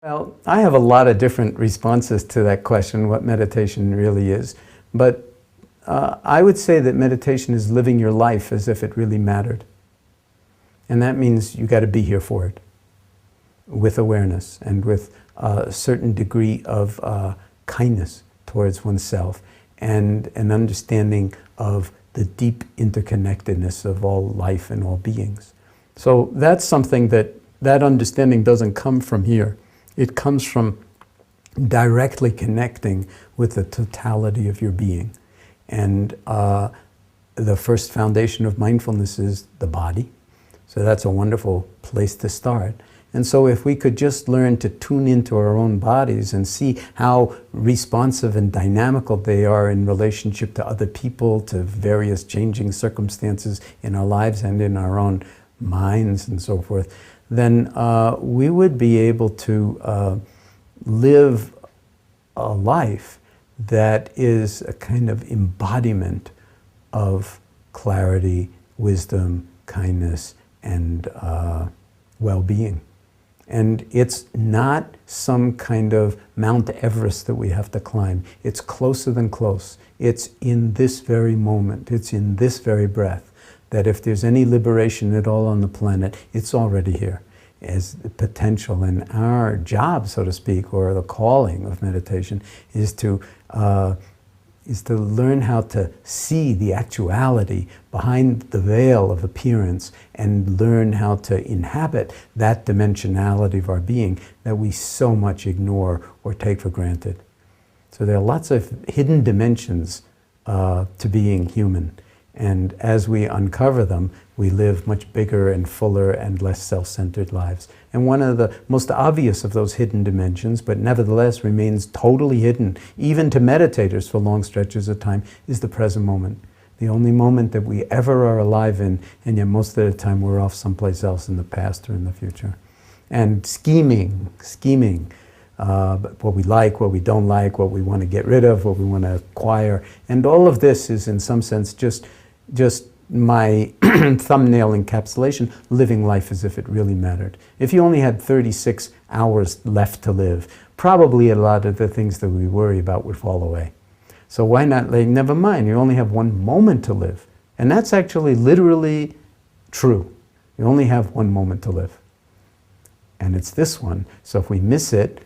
Well, I have a lot of different responses to that question, what meditation really is. But I would say that meditation is living your life as if it really mattered. And that means you got to be here for it, with awareness and with a certain degree of kindness towards oneself and an understanding of the deep interconnectedness of all life and all beings. So that's something that understanding doesn't come from here. It comes from directly connecting with the totality of your being. And the first foundation of mindfulness is the body. So that's a wonderful place to start. And so if we could just learn to tune into our own bodies and see how responsive and dynamical they are in relationship to other people, to various changing circumstances in our lives and in our own minds and so forth, then we would be able to live a life that is a kind of embodiment of clarity, wisdom, kindness, and well-being. And it's not some kind of Mount Everest that we have to climb. It's closer than close. It's in this very moment. It's in this very breath. That if there's any liberation at all on the planet, it's already here as the potential. And our job, so to speak, or the calling of meditation is to learn how to see the actuality behind the veil of appearance and learn how to inhabit that dimensionality of our being that we so much ignore or take for granted. So there are lots of hidden dimensions to being human. And as we uncover them, we live much bigger and fuller and less self-centered lives. And one of the most obvious of those hidden dimensions, but nevertheless remains totally hidden, even to meditators for long stretches of time, is the present moment. The only moment that we ever are alive in, and yet most of the time we're off someplace else in the past or in the future. And scheming, what we like, what we don't like, what we want to get rid of, what we want to acquire. And all of this is in some sense just my thumbnail encapsulation, living life as if it really mattered. If you only had 36 hours left to live, probably a lot of the things that we worry about would fall away. So why not, never mind, you only have one moment to live. And that's actually literally true. You only have one moment to live. And it's this one. So if we miss it,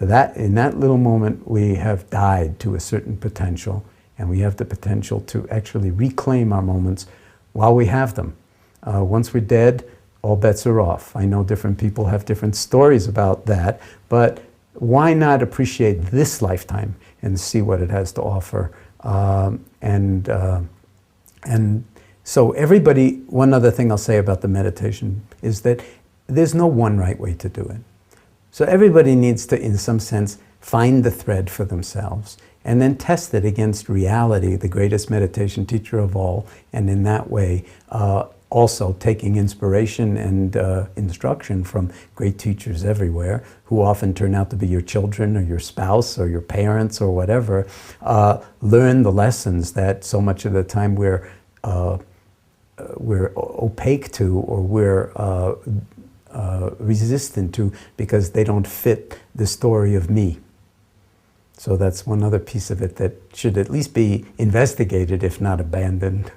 in that little moment, we have died to a certain potential, and we have the potential to actually reclaim our moments while we have them. Once we're dead, all bets are off. I know different people have different stories about that, but why not appreciate this lifetime and see what it has to offer? And so everybody, one other thing I'll say about the meditation is that there's no one right way to do it. So everybody needs to, in some sense, find the thread for themselves and then test it against reality, the greatest meditation teacher of all, and in that way also taking inspiration and instruction from great teachers everywhere, who often turn out to be your children or your spouse or your parents or whatever. Learn the lessons that so much of the time we're opaque to, or we're resistant to, because they don't fit the story of me. So that's one other piece of it that should at least be investigated, if not abandoned.